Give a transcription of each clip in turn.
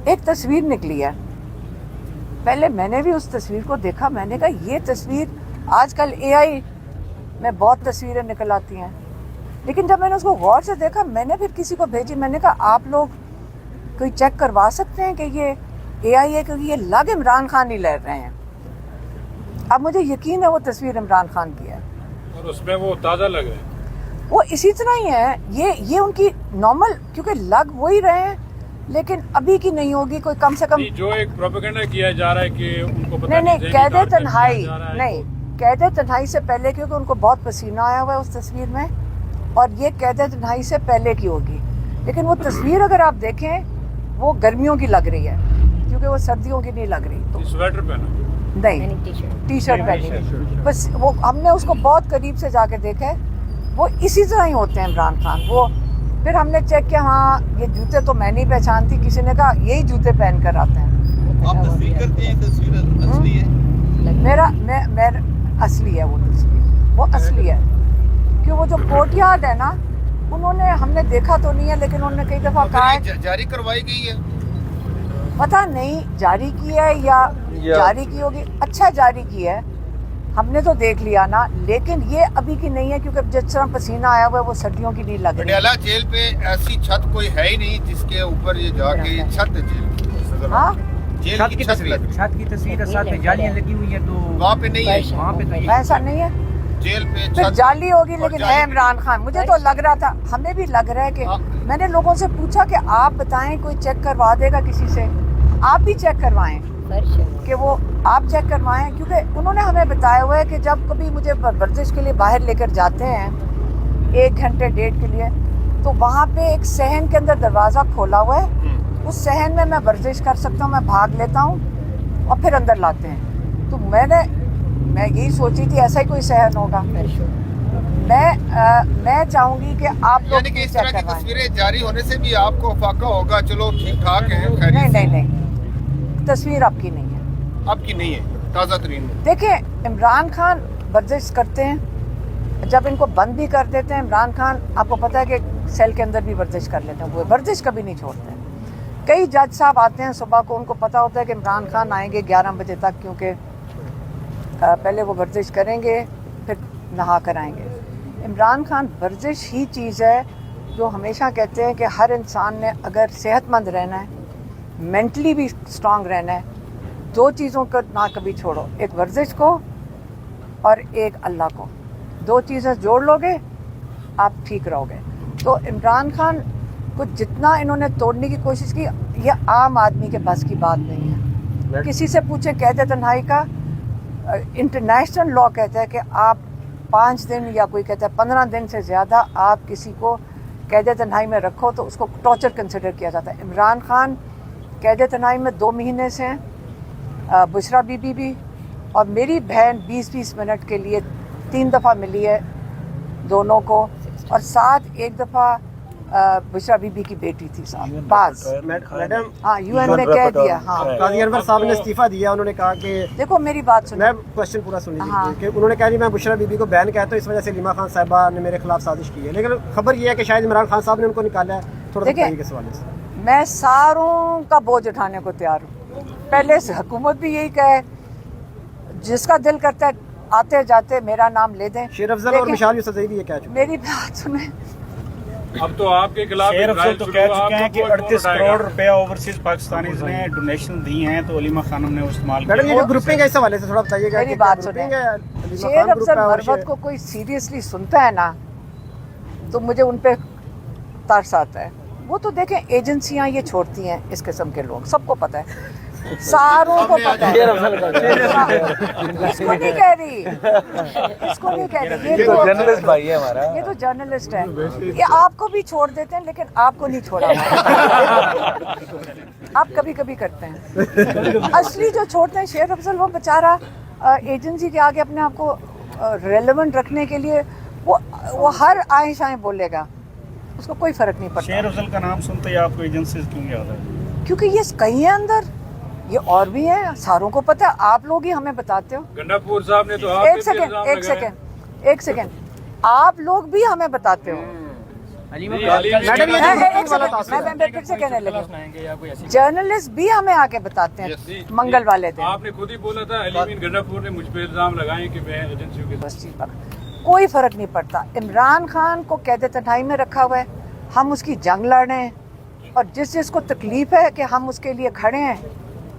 ایک تصویر نکلی ہے. پہلے میں نے بھی اس تصویر کو دیکھا, میں نے کہا یہ تصویر, آج کل AI میں بہت تصویریں نکل آتی ہیں, لیکن جب میں نے اس کو غور سے دیکھا, میں نے پھر کسی کو بھیجی, میں نے کہا آپ لوگ کوئی چیک کروا سکتے ہیں کہ یہ AI ہے, کیونکہ یہ لگ عمران خان ہی لے رہے ہیں. اب مجھے یقین ہے وہ تصویر عمران خان کی ہے اور اس میں وہ تازہ لگ رہے ہیں, وہ اسی طرح ہی ہے. یہ ان کی نارمل, کیونکہ لگ وہی رہے ہیں لیکن ابھی کی نہیں ہوگی, کوئی کم سے کم جو ایک پروپیگنڈا کیا جا رہا ہے کہ ان کو پتہ نہیں قید تنہائی نہیں, قید تنہائی سے پہلے, کیونکہ ان کو بہت پسینہ آیا ہوا ہے اس تصویر میں, اور یہ قید تنہائی سے پہلے کی ہوگی. لیکن وہ تصویر اگر آپ دیکھیں وہ گرمیوں کی لگ رہی ہے, کیونکہ وہ سردیوں کی نہیں لگ رہی. تو سویٹر پہنا نہیں, ٹی شرٹ پہنی, بس وہ ہم نے اس کو بہت قریب سے جا کے دیکھا ہے, وہ اسی طرح ہی ہوتے ہیں عمران خان. وہ پھر ہم نے چیک کیا, ہاں یہ جوتے تو میں نہیں پہچانتی, کسی نے کہا یہی جوتے پہن کر آتے ہیں. آپ تصدیق کرتے ہیں تصویر اصلی ہے؟ میرا اصلی ہے وہ تصویر, وہ اصلی ہے. کہ وہ جو کورٹ یارڈ ہے نا, انہوں نے, ہم نے دیکھا تو نہیں ہے لیکن انہوں نے کئی دفعہ کہا ہے, جاری کروائی گئی ہے, پتہ نہیں جاری کی ہے یا جاری کی ہوگی. اچھا جاری کی ہے, ہم نے تو دیکھ لیا نا, لیکن یہ ابھی کی نہیں ہے, کیونکہ جس طرح پسینہ آیا ہوا ہے وہ سردیوں کی نہیں لگ رہی. پٹیالہ جیل پہ ایسی چھت کوئی ہے ہی نہیں جس کے اوپر یہ جا کے چھت ہے جیل کی. ہاں جیل کی چھت لگ رہی ہے. چھت کی تصویر ساتھ میں جالیاں لگی ہوئی ہیں, تو وہاں پہ نہیں ہے, وہاں پہ تو ایسا نہیں ہے, جیل پہ پھر چھت جعلی ہوگی, لیکن ہے عمران خان. مجھے تو لگ رہا تھا, ہمیں بھی لگ رہا ہے کہ میں نے لوگوں سے پوچھا کہ آپ بتائیں کوئی چیک کروا دے گا کسی سے, آپ بھی چیک کروائیں, کہ وہ آپ چیک کروائیں, کیونکہ انہوں نے ہمیں بتایا ہوا ہے کہ جب کبھی مجھے ورزش کے لیے باہر لے کر جاتے ہیں 1 گھنٹے 1.5 کے لیے, تو وہاں پہ ایک صحن کے اندر دروازہ کھولا ہوا ہے, اس صحن میں ورزش کر سکتا ہوں, میں بھاگ لیتا ہوں اور پھر اندر لاتے ہیں. تو میں یہی سوچی تھی ایسا ہی کوئی صحن ہوگا. میں چاہوں گی کہ آپ لوگ یعنی کہ اس طرح کی تصویریں جاری ہونے سے بھی آپ کو فاقہ ہوگا, چلو ٹھیک ٹھاک ہے, نہیں, تصویر آپ کی نہیں ہے, اب کی نہیں ہے, تازہ ترین ہے. دیکھیں عمران خان ورزش کرتے ہیں, جب ان کو بند بھی کر دیتے ہیں, عمران خان آپ کو پتہ ہے کہ سیل کے اندر بھی ورزش کر لیتے ہیں, وہ ورزش کبھی نہیں چھوڑتے. کئی جج صاحب آتے ہیں صبح کو, ان کو پتہ ہوتا ہے کہ عمران خان آئیں گے 11 بجے تک, کیونکہ پہلے وہ ورزش کریں گے پھر نہا کر آئیں گے. عمران خان ورزش ہی چیز ہے جو ہمیشہ کہتے ہیں کہ ہر انسان نے اگر صحت مند رہنا ہے, مینٹلی بھی اسٹرانگ رہنا ہے, 2 چیزوں کو نہ کبھی چھوڑو, ایک ورزش کو اور ایک اللہ کو. 2 چیزیں جوڑ لو گے آپ ٹھیک رہو گے. تو عمران خان کو جتنا انہوں نے توڑنے کی کوشش کی, یہ عام آدمی کے بس کی بات نہیں ہے. کسی سے پوچھیں قید تنہائی کا, انٹرنیشنل لا کہتا ہے کہ آپ 5 دن یا کوئی کہتا ہے 15 دن سے زیادہ آپ کسی کو قید تنہائی میں رکھو تو اس کو ٹارچر کنسیڈر کیا جاتا ہے. عمران خان قید تنہائی میں 2 مہینے سے ہیں, بشرا بی بی بھی, اور میری بہن 20 منٹ کے لیے 3 دفعہ ملی ہے دونوں کو, اور ساتھ 1 دفعہ بشرا بی بی کی بیٹی تھی صاحب باز. میڈم ہاں UN میں کہہ دیا. ہاں قاضی انور صاحب نے استعفیٰ دیا, انہوں نے کہا کہ دیکھو میری بات سنیں, میں کوشچن پورا سن لیجیے, کہ انہوں نے کہا کہ میں بشرا بی بی کو بین کہتا ہوں, اس وجہ سے علیمہ خان صاحبہ نے میرے خلاف سازش کی ہے, لیکن خبر یہ ہے کہ شاید عمران خان صاحب نے ان کو نکالا ہے. تھوڑا سا بتائیے اس حوالے سے. میں ساروں کا بوجھ اٹھانے کو تیار ہوں. پہلے سے حکومت بھی یہی کہے, جس کا دل کرتا ہے آتے جاتے میرا نام لے دیں. شیر افضل اور مشال یوسفزئی بھی یہ کہہ چکے. میری بات سنیں, اب تو آپ کے خلاف شیر افضل تو کہہ چکے ہیں کہ 38 کروڑ روپیہ اوورسیز پاکستانیز نے ڈونیشن دی ہیں, تو علیمہ خانم نے استعمال کیا. میڈم یہ جو گروپنگ ہے اس حوالے سے تھوڑا بتائیے گا. میری بات سنیں, شیر افضل مربت کو کوئی سیریسلی سنتا ہے نا تو مجھے ان پہ ترس آتا ہے. وہ تو دیکھیں ایجنسیاں یہ چھوڑتی ہیں اس قسم کے لوگ, سب کو پتہ ہے, ساروں کو پتہ ہے. اس کو نہیں کہہ رہی, اس کو نہیں کہہ رہی, یہ تو جرنلسٹ بھائی ہے ہمارا, یہ تو جرنلسٹ ہے. یہ آپ کو بھی چھوڑ دیتے ہیں لیکن آپ کو نہیں چھوڑا, آپ کبھی کبھی کرتے ہیں. اصلی جو چھوڑتے ہیں شیر افضل, وہ بیچارہ ایجنسی کے آگے اپنے آپ کو ریلیونٹ رکھنے کے لیے وہ ہر آئیں شائیں بولے گا, اس کو کوئی فرق نہیں پڑتا. شیر افضل کا نام سنتے ہی آپ کو ایجنسیز کیوں یاد ہے؟ کیونکہ یہ کئی ہیں اندر, یہ اور بھی ہیں, ساروں کو پتہ ہے, آپ لوگ ہی ہمیں بتاتے ہو. گنڈاپور صاحب نے تو ایک سیکنڈ, آپ لوگ بھی ہمیں بتاتے ہو. मैडम मैं फिर से कहने लगी, जर्नलिस्ट भी हमें आके बताते हैं मंगल वाले दिन। आपने खुद ही बोला था अलीमीन गंडापुर ने मुझ पर इल्जाम लगाए कि मैं एजेंसियों के बस चीज़ पर कोई फर्क नहीं पड़ता। इमरान खान को कैद तन्हाई में रखा हुआ है, हम उसकी जंग लड़ रहे हैं, और जिस जिसको तकलीफ है कि हम उसके लिए खड़े हैं,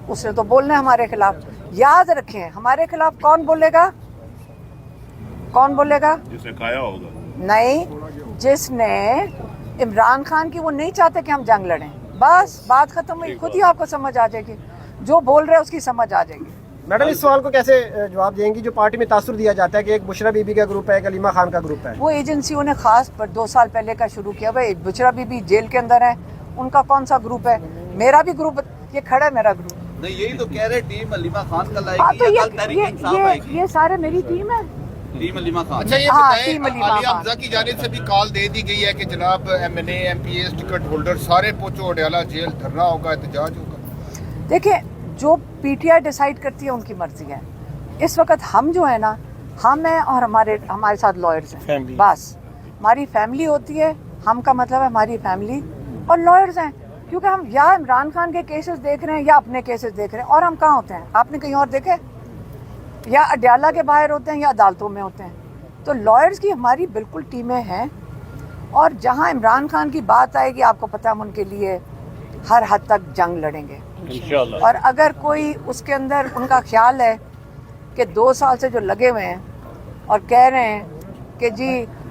उसने तो बोलना है हमारे खिलाफ। याद रखें, हमारे खिलाफ कौन बोलेगा? कौन बोलेगा? जिसने खाया होगा। नहीं, जिसने इमरान खान की, वो नहीं चाहते कि हम जंग लड़ें। बस बात खत्म हुई, खुद ही आपको समझ आ जाएगी, जो बोल रहे हैं उसकी समझ आ जाएगी। मैडम इस सवाल को कैसे जवाब देंगी जो पार्टी में तासुर दिया जाता है कि एक बुशरा बीबी का ग्रुप है, एक अलीमा खान का ग्रुप है? वो एजेंसियों ने खास पर 2 साल पहले का शुरू किया हुआ है। बुशरा बीबी जेल के अंदर है, उनका कौन सा ग्रुप है? मेरा भी ग्रुप, ये खड़ा है मेरा ग्रुप। नहीं, यही तो कह रहे टीम अलीमा खान कल हाँ, आएगी तो या कल तहरीक इंसाफ आएगी? ये सारे मेरी टीम है। टीम अलीमा खान। अच्छा, ये हाँ, बताएं, टीम अलीमा अली खान। हमजा की जानिब से भी कॉल दे दी गई है कि जनाब MNA MPS टिकट होल्डर सारे पहुंचो अडयाला जेल, धरना होगा, एहतजाज होगा। देखिए, जो PTI डिसाइड करती है उनकी मर्जी है। इस वक्त हम जो है ना, हम हैं और हमारे साथ लॉयर्स हैं, बस हमारी फैमिली होती है। हम का मतलब है हमारी फैमिली और लॉयर्स हैं, क्योंकि हम या इमरान खान के केसेस देख रहे हैं या अपने केसेस देख रहे हैं। और हम कहाँ होते हैं? आपने कहीं और देखे? या अडयाला के बाहर होते हैं या अदालतों में होते हैं। तो लॉयर्स की हमारी बिल्कुल टीमें हैं, और जहाँ इमरान खान की बात आएगी, आपको पता है हम उनके लिए हर हद तक जंग लड़ेंगे इंशाल्लाह। और अगर कोई उसके अंदर उनका ख्याल है कि 2 साल से जो लगे हुए हैं और कह रहे हैं कि जी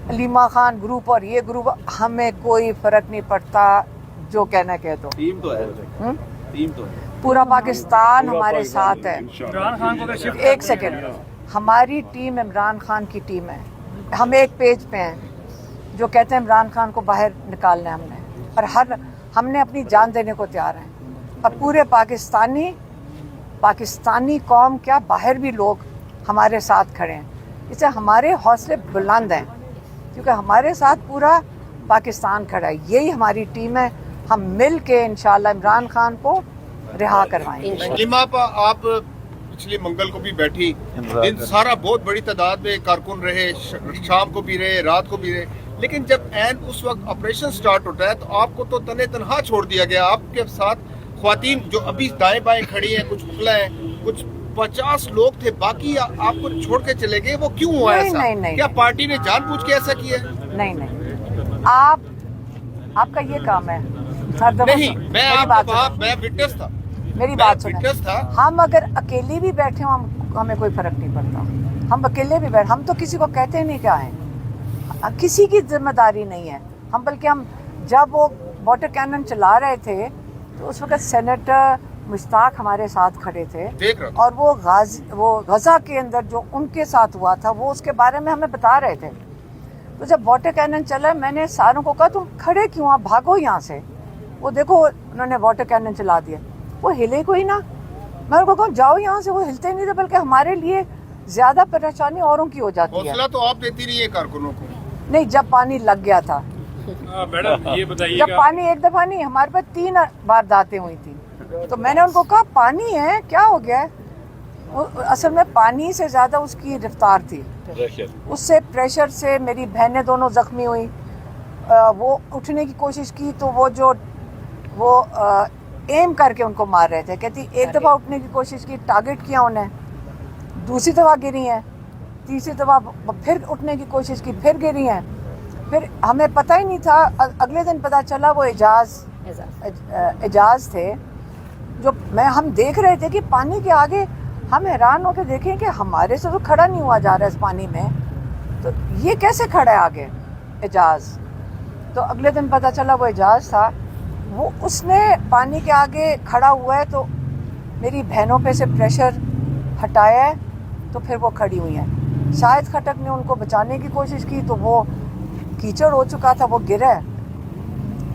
अलीमा खान ग्रुप और ये ग्रुप, हमें कोई फर्क नहीं पड़ता, जो कहना कह दो। टीम तो है, टीम तो है। पूरा पाकिस्तान हमारे साथ है। इमरान खान को शिफ्ट एक सेकेंड, हमारी टीम इमरान खान की टीम है। हम एक पेज पे हैं जो कहते हैं इमरान खान को बाहर निकालना है हमने, और हमने अपनी जान देने को तैयार हैं। अब पूरे पाकिस्तानी कौम क्या, बाहर भी लोग हमारे साथ खड़े हैं। इससे हमारे हौसले बुलंद हैं, क्योंकि हमारे साथ पूरा पाकिस्तान खड़ा है। यही हमारी टीम है। हम मिल के इंशाल्लाह इमरान खान को रिहा करवाएंगे। अलीमा आप पिछले मंगल को भी बैठी, दिन सारा बहुत बड़ी तादाद में कारकुन रहे, शाम को भी रहे, रात को भी रहे, लेकिन जब एन उस वक्त ऑपरेशन स्टार्ट होता है तो आपको तो तने तनहा छोड़ दिया गया। आपके साथ ख्वातीन जो अभी दाएं बाएं खड़ी हैं, कुछ खुला है, कुछ 50 लोग थे, बाकी आपको छोड़ के चले गए। वो क्यों हुआ ऐसा? नहीं, क्या पार्टी ने जानबूझ के ऐसा किया? नहीं, आपका ये काम है हर दफा। नहीं, मैं विटनेस था, मेरी बात सुने। विटनेस था। हम अगर अकेले भी बैठे हो, हमें कोई फर्क नहीं पड़ता। हम अकेले भी बैठे, हम तो किसी को कहते ही नहीं क्या है, किसी की जिम्मेदारी नहीं है। हम बल्कि हम जब वो वाटर कैनन चला रहे थे तो उस वक्त सेनेटर मुश्ताक हमारे साथ खड़े थे, और वो गजा के अंदर जो उनके साथ हुआ था वो उसके बारे में हमें बता रहे थे। तो जब वाटर कैनन चला, मैंने सारों को कहा तुम खड़े क्यों, आप भागो यहाँ से। वो देखो उन्होंने वाटर कैनन चला दिया, वो हिले कोई ना। मैं उनको कहूँ जाओ यहाँ से, वो हिलते नहीं थे, बल्कि हमारे लिए ज्यादा परेशानी औरों की हो जाती है। हौसला तो आप देती रही है कारकुनों को। नहीं, जब पानी लग गया था। मैडम ये बताइए, जब पानी एक दफा नहीं, हमारे पास 3 वारदातें हुई थी, तो मैंने उनको कहा पानी है, क्या हो गया है? असल में पानी से ज्यादा उसकी रफ्तार थी, उससे प्रेशर से मेरी बहनें दोनों जख्मी हुई। वो उठने की कोशिश की तो वो एम करके उनको मार रहे थे। कहती एक दफ़ा उठने की कोशिश की, टारगेट किया उन्हें, दूसरी दफ़ा गिरी हैं, तीसरी दफ़ा फिर उठने की कोशिश की, फिर गिरी हैं। फिर हमें पता ही नहीं था, अगले दिन पता चला वो एजाज थे। जो हम देख रहे थे कि पानी के आगे हम हैरान होकर देखें कि हमारे से तो खड़ा नहीं हुआ जा रहा है इस पानी में, तो ये कैसे खड़ा है आगे एजाज। तो अगले दिन पता चला वो एजाज था, वो उसने पानी के आगे खड़ा हुआ है, तो मेरी बहनों पे से प्रेशर हटाया है, तो फिर वो खड़ी हुई हैं। शायद खटक ने उनको बचाने की कोशिश की तो वो कीचड़ हो चुका था, वो गिरा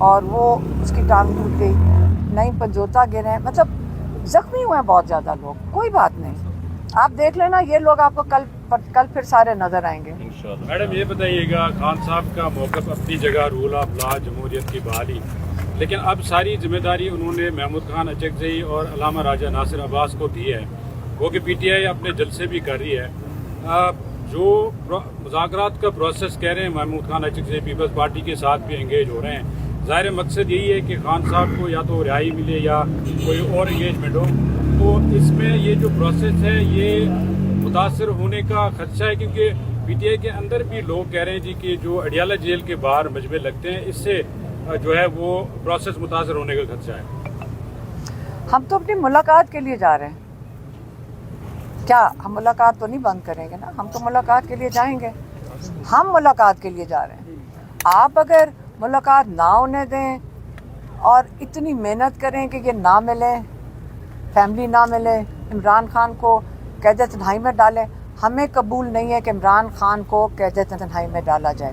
और वो उसकी टांग टूट गई, नहीं पंजोता गिरे, मतलब जख्मी हुए हैं बहुत ज़्यादा लोग। कोई बात नहीं, आप देख लेना, ये लोग आपको कल फिर सारे नजर आएंगे। मैडम ये बताइएगा, खान साहब का मौक़िफ़ अपनी जगह, रूल ऑफ लॉ, जमहूरियत की बहाली, लेकिन अब सारी जिम्मेदारी उन्होंने महमूद खान अचकज़ई और अल्लामा राजा नासिर अब्बास को दी है, वो कि PTI अपने जलसे भी कर रही है। जो मुज़ाकरात का प्रोसेस कह रहे हैं महमूद खान अचक से पीपल्स पार्टी के साथ भी एंगेज हो रहे हैं, ज़ाहिर मकसद यही है कि खान साहब को या तो रिहाई मिले या कोई और इंगेजमेंट हो। तो इसमें ये जो प्रोसेस है ये मुतासर होने का खदशा है, क्योंकि पीटीआई के अंदर भी लोग कह रहे हैं जी कि जो अडियाला जेल के बाहर मजमे लगते हैं इससे जो है वो प्रोसेस मुतासर होने का खदशा है। हम तो अपनी मुलाकात के लिए जा रहे हैं, क्या हम मुलाकात तो नहीं बंद करेंगे ना, हम तो मुलाकात के लिए जाएंगे, हम मुलाकात के लिए जा रहे हैं। आप अगर मुलाकात ना होने दें और इतनी मेहनत करें कि ये ना मिले, फैमिली ना मिले, इमरान खान को कैद तन्हाई में डालें, हमें कबूल नहीं है कि इमरान खान को कैद तन्हाई में डाला जाए।